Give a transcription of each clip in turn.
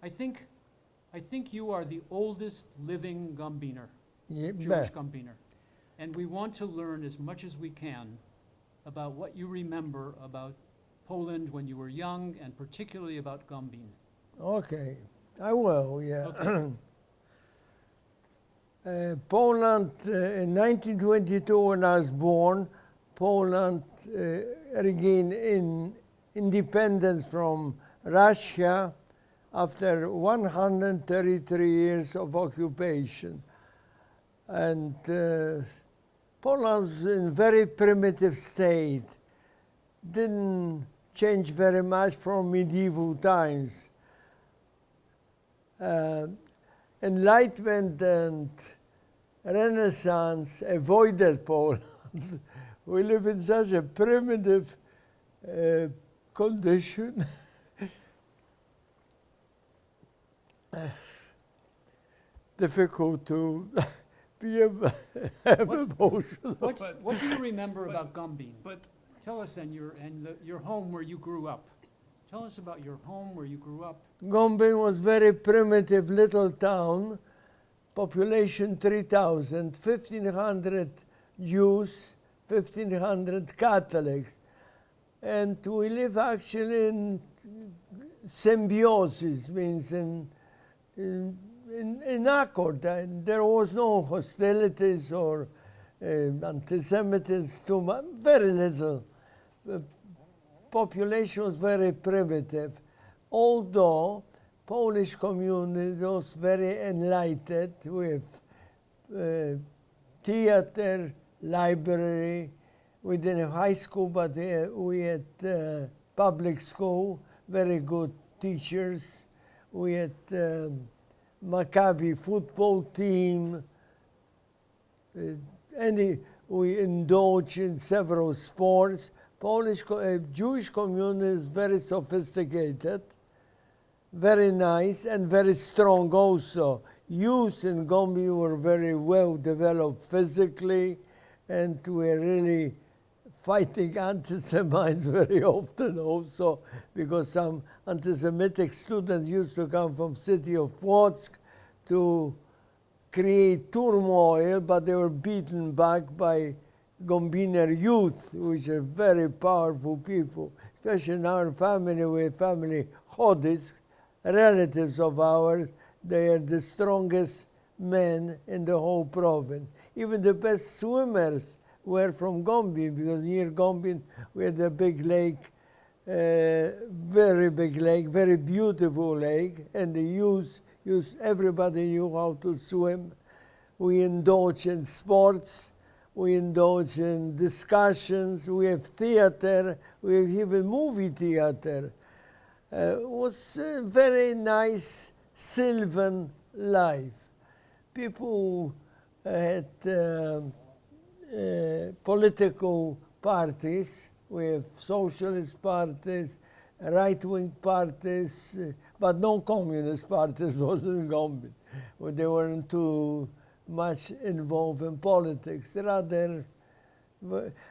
I think you are the oldest living Gombiner, Yeah, Jewish Gombiner. And we want to learn as much as we can about what you remember about Poland when you were young, and particularly about Gombin. okay, I will, yeah. Okay. Poland, in 1922 when I was born, Poland regained independence from Russia after 133 years of occupation. And Poland was in very primitive state, didn't change very much from medieval times. Enlightenment and Renaissance avoided Poland. We live in such a primitive condition. Difficult to be emotional. What do you remember about Gombin? But Tell us, and your home where you grew up. Tell us about your home where you grew up. Gombin was very primitive little town, population 3,000, 1,500 Jews, 1,500 Catholics. And we live actually in symbiosis, means in accord. And there was no hostilities or anti-Semitism, too much, very little. The population was very primitive, although Polish community was very enlightened with theater, library. We didn't have high school, but we had public school, very good teachers. We had Maccabi football team. We indulge in several sports. Jewish community is very sophisticated, very nice, and very strong also. Youth in Gombin were very well developed physically, and were really fighting anti-Semites very often also, because some anti-Semitic students used to come from city of Płock to create turmoil, but they were beaten back by Gombiner youth, which are very powerful people. Especially in our family, we have family Chodis, relatives of ours. They are the strongest men in the whole province. Even the best swimmers were from Gombin, because near Gombin we had a big lake, very big lake, very beautiful lake, and the youth, everybody knew how to swim. We indulge in sports. We indulge in discussions. We have theater. We have even movie theater. It was a very nice sylvan life. People had political parties. We have socialist parties, right-wing parties, but no communist parties was in Gombin. They weren't too much involved in politics. Rather,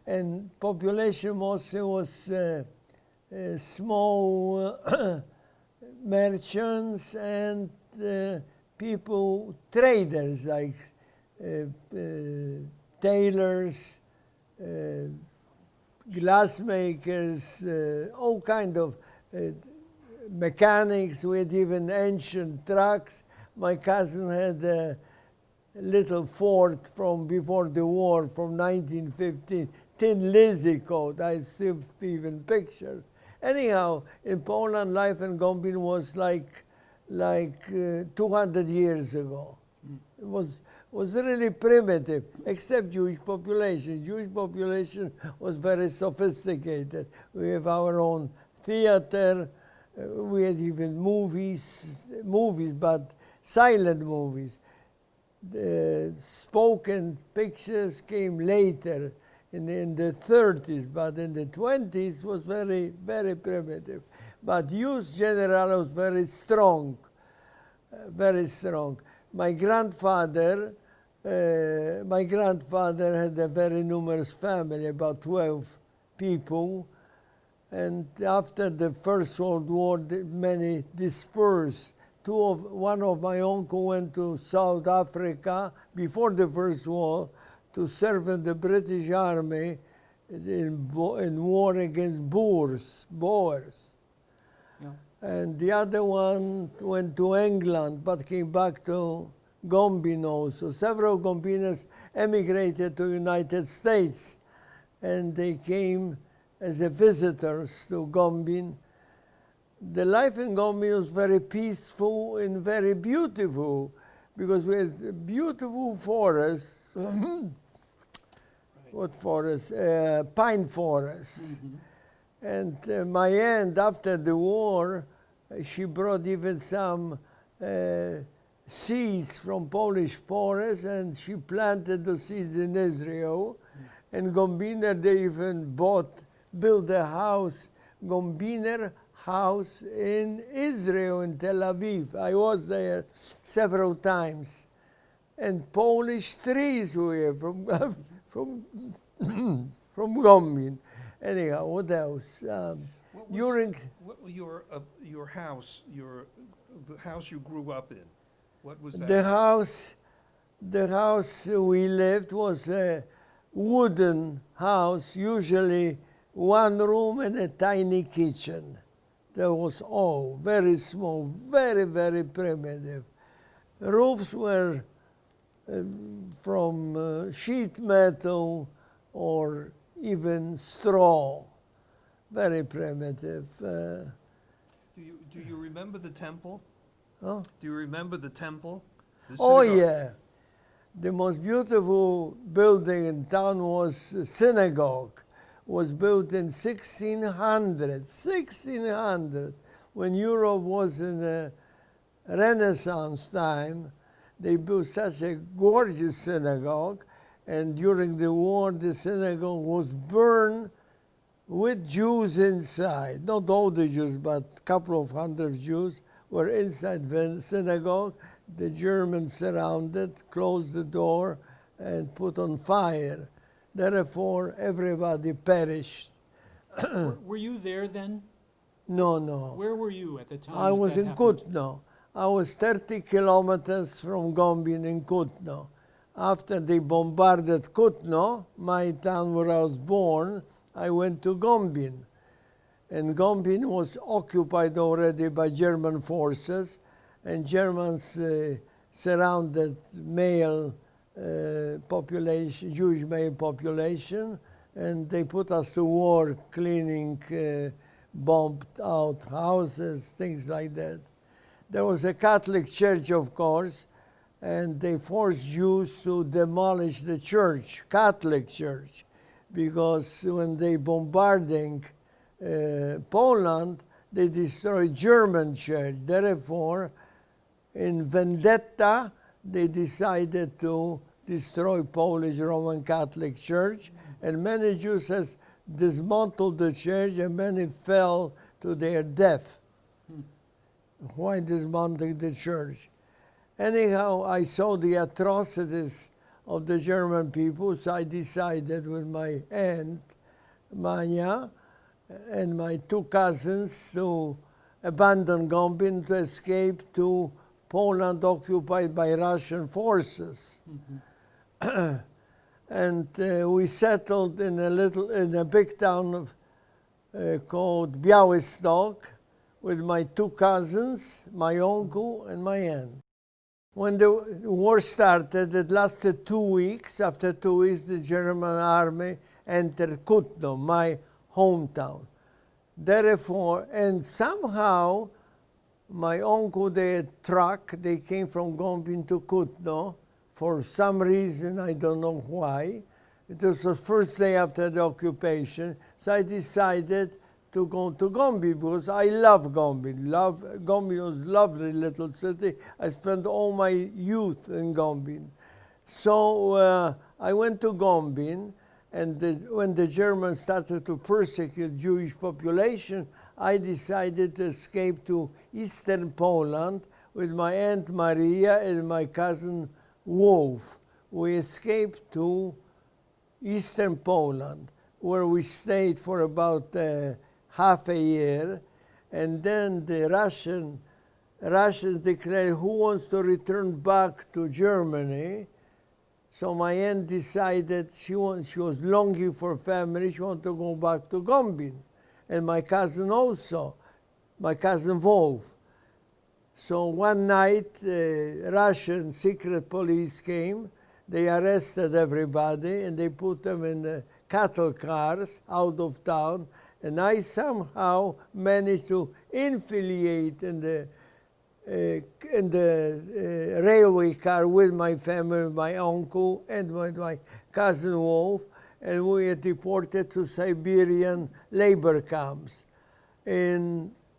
and population mostly was small merchants and people, traders like tailors, glassmakers, all kind of mechanics. We had even ancient trucks. My cousin had a little Ford from before the war, from 1915, Tin Lizzie coat. I see even pictures. Anyhow, in Poland, life in Gombin was like 200 years ago. It was really primitive, except Jewish population. Jewish population was very sophisticated. We have our own theater. We had even movies, but silent movies. The spoken pictures came later in the 30s, but in the 20s was very, very primitive. But youth general was very strong, very strong. My grandfather had a very numerous family, about 12 people. And after the First World War, many dispersed one of my uncle went to South Africa before the First War to serve in the British Army in war against Boers. Yeah. And the other one went to England but came back to Gombin also. Several Gombiners emigrated to United States and they came as a visitors to Gombin. The life in Gombin was very peaceful and very beautiful because we had beautiful forests. What forest? Pine forest. And my aunt, after the war, she brought even some seeds from Polish forests, and she planted the seeds in Israel. And Gombiner, they even built a house, Gombiner house in Israel, in Tel Aviv. I was there several times. And Polish trees were from Gombin. Anyhow, what else? During Your house, the house you grew up in, what was that? the house we lived was a wooden house, usually one room and a tiny kitchen. That was all very small, very, very primitive. Roofs were from sheet metal or even straw, very primitive. Do you remember the temple? Huh? Do you remember the temple? The Oh synagogue? yeah, the most beautiful building in town was a synagogue. Was built in 1600, when Europe was in a Renaissance time. They built such a gorgeous synagogue, and during the war, the synagogue was burned with Jews inside. Not all the Jews, but a couple of hundred Jews were inside the synagogue. The Germans surrounded, closed the door, and put on fire. Therefore, everybody perished. Were you there then? No. Where were you at the time? I was that in happened? Kutno. I was 30 kilometers from Gombin in Kutno. After they bombarded Kutno, my town where I was born, I went to Gombin. And Gombin was occupied already by German forces, and Germans surrounded male population, Jewish male population, and they put us to work cleaning bombed out houses, things like that. There was a Catholic church, of course, and they forced Jews to demolish the church, Catholic church, because when they bombarding Poland, they destroyed German church. Therefore, in vendetta, they decided to destroy Polish Roman Catholic Church, and many Jews has dismantled the church, and many fell to their death. Why dismantling the church? Anyhow, I saw the atrocities of the German people, so I decided with my aunt, Manya, and my two cousins to abandon Gombin to escape to Poland occupied by Russian forces. And we settled in a big town called Białystok with my two cousins, my uncle, and my aunt. When the war started, it lasted 2 weeks. After 2 weeks, the German army entered Kutno, my hometown. Therefore, and somehow, my uncle, their truck, they came from Gombin to Kutno. For some reason, I don't know why. It was the first day after the occupation, so I decided to go to Gombin because I love Gombin. Gombin was a lovely little city. I spent all my youth in Gombin. So I went to Gombin, and when the Germans started to persecute Jewish population, I decided to escape to eastern Poland with my Aunt Maria and my cousin Wolf. We escaped to eastern Poland, where we stayed for about half a year, and then the Russian Russians declared who wants to return back to Germany. So my aunt decided she was longing for family. She wanted to go back to Gombin. And my cousin also, my cousin Wolf. So one night, Russian secret police came. They arrested everybody and they put them in the cattle cars out of town. And I somehow managed to infiltrate in the railway car with my family, my uncle and my cousin Wolf, and we were deported to Siberian labor camps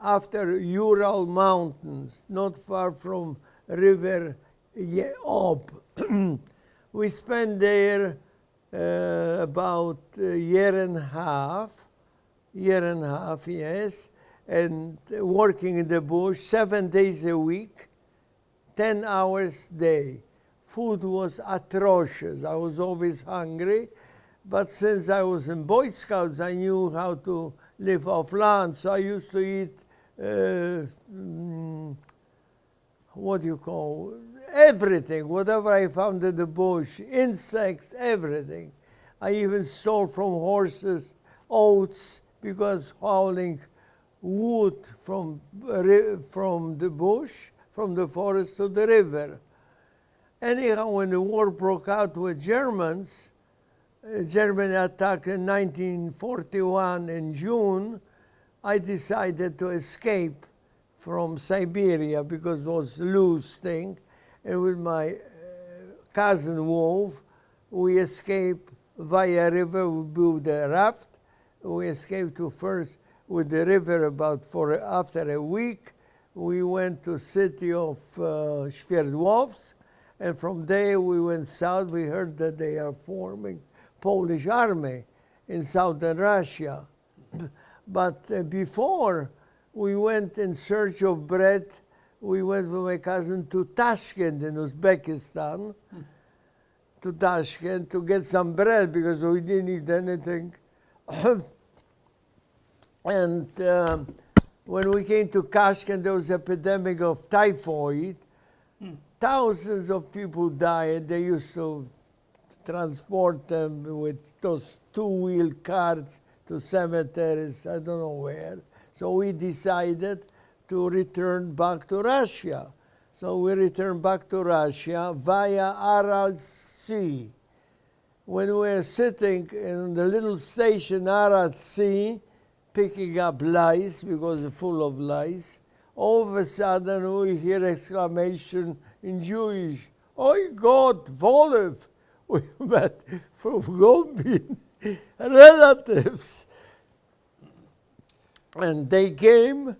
after Ural Mountains, not far from River Ob. We spent there about a year and a half, yes, and working in the bush 7 days a week, 10 hours a day. Food was atrocious. I was always hungry, but since I was in Boy Scouts, I knew how to live off land, so I used to eat, what do you call, everything, whatever I found in the bush, insects, everything. I even stole from horses oats, because hauling wood from the bush, from the forest to the river. Anyhow, when the war broke out with Germans, Germany attacked in 1941 in June, I decided to escape from Siberia because it was a loose thing. And with my cousin Wolf, we escaped via river. We built a raft. We escaped to first with the river after a week. We went to city of Sverdlovsk, and from there we went south. We heard that they are forming Polish army in southern Russia. But before we went in search of bread, we went with my cousin to Tashkent in Uzbekistan, to Tashkent to get some bread because we didn't eat anything. And when we came to Tashkent, there was an epidemic of typhoid. Thousands of people died. They used to transport them with those two-wheel carts to cemeteries, I don't know where. So we decided to return back to Russia. So we returned back to Russia via Aral Sea. When we were sitting in the little station Aral Sea, picking up lice because it's full of lice, all of a sudden we hear exclamation in Jewish, "Oi God, Wolf!" We met from Gombin relatives. And they came.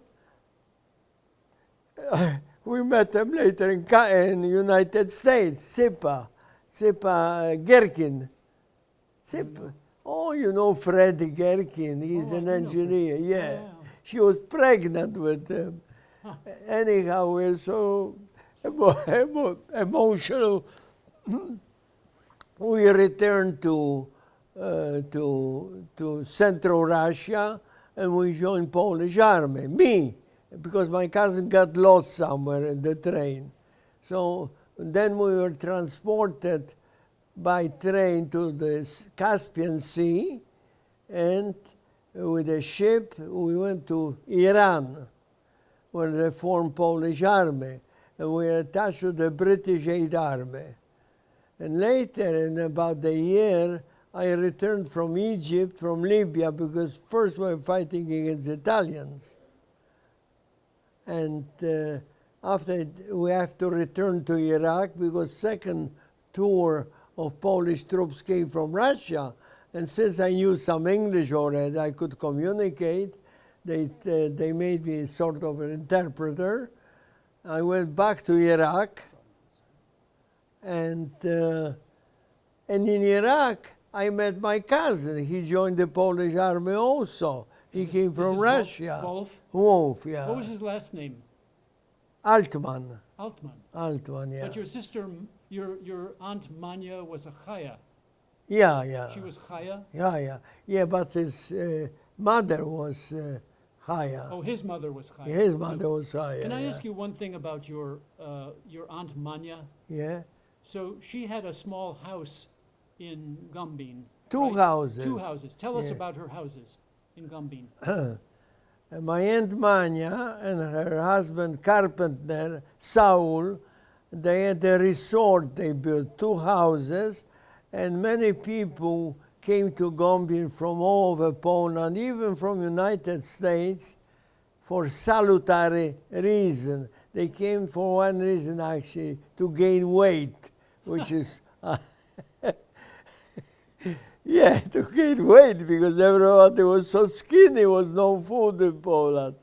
We met them later in the United States, Zipa Gerkin. Zipa. Oh, you know Freddie Gerkin, he's an engineer, yeah. She was pregnant with him. Anyhow, we're so emotional. We returned to Central Russia, and we joined Polish army. Me, because my cousin got lost somewhere in the train. So then we were transported by train to the Caspian Sea, and with a ship we went to Iran, where they formed Polish army, and we were attached to the British 8th Army. And later, in about a year, I returned from Egypt, from Libya, because first we were fighting against Italians. And after we have to return to Iraq, because second tour of Polish troops came from Russia. And since I knew some English already, I could communicate. They made me sort of an interpreter. I went back to Iraq. And in Iraq, I met my cousin. He joined the Polish army also. He came from Russia. Wolf? Wolf, yeah. What was his last name? Altman. Altman. Altman, yeah. But your sister, your aunt Manya was a Chaya. Yeah, yeah. She was Chaya? Yeah, yeah. Yeah, but his mother was Chaya. Oh, his mother was Chaya. His mother was Chaya. Can I yeah. ask you one thing about your Aunt Manya? Yeah. So she had a small house in Gombin. Two right? houses. Two houses. Tell us Yeah. about her houses in Gombin. And my Aunt Manya and her husband, carpenter, Saul, they had a resort they built, two houses, and many people came to Gombin from all over Poland, even from United States, for salutary reason. They came for one reason, actually, to gain weight, which is, yeah, to gain weight, because everybody was so skinny, was no food in Poland.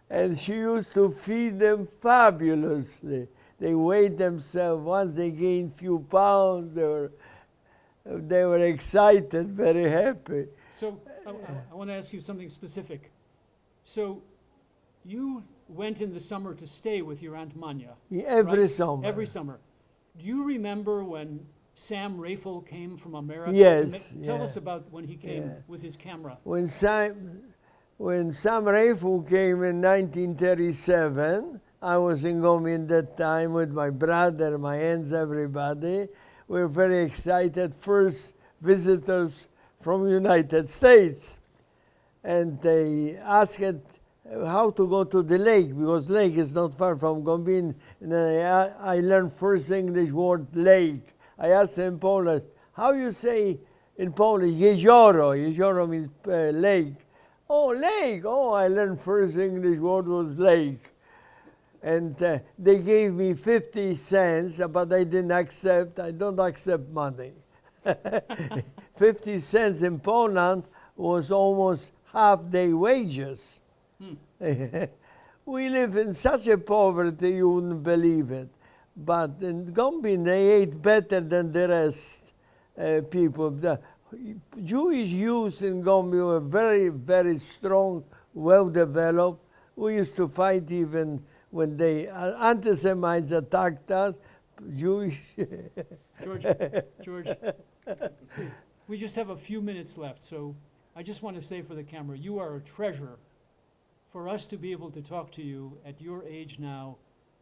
And she used to feed them fabulously. They weighed themselves. Once they gained few pounds, they were excited, very happy. So I want to ask you something specific. So you went in the summer to stay with your Aunt Manya. Every right? summer. Every summer. Do you remember when Sam Rafel came from America? Yes, Tell yeah. us about when he came Yeah. with his camera. When Sam Raifu came in 1937, I was in Gombin that time with my brother, my aunts, everybody. We were very excited. First visitors from United States. And they asked how to go to the lake, because lake is not far from Gombin. And I learned first English word, lake. I asked them in Polish, how you say in Polish, jezioro? Jezioro means lake. Oh, lake. Oh, I learned first English word was lake. And they gave me 50 cents, but I didn't accept. I don't accept money. 50 cents in Poland was almost half-day wages. We live in such a poverty, you wouldn't believe it. But in Gombin, they ate better than the rest people. The Jewish youth in Gombin were very, very strong, well-developed. We used to fight even when they anti-Semites attacked us. Jewish. George, we just have a few minutes left, so I just want to say for the camera, you are a treasure. For us to be able to talk to you at your age now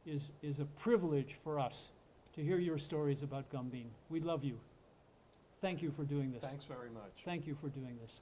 is a privilege for us to hear your stories about Gombin. We love you. Thank you for doing this. Thanks very much. Thank you for doing this.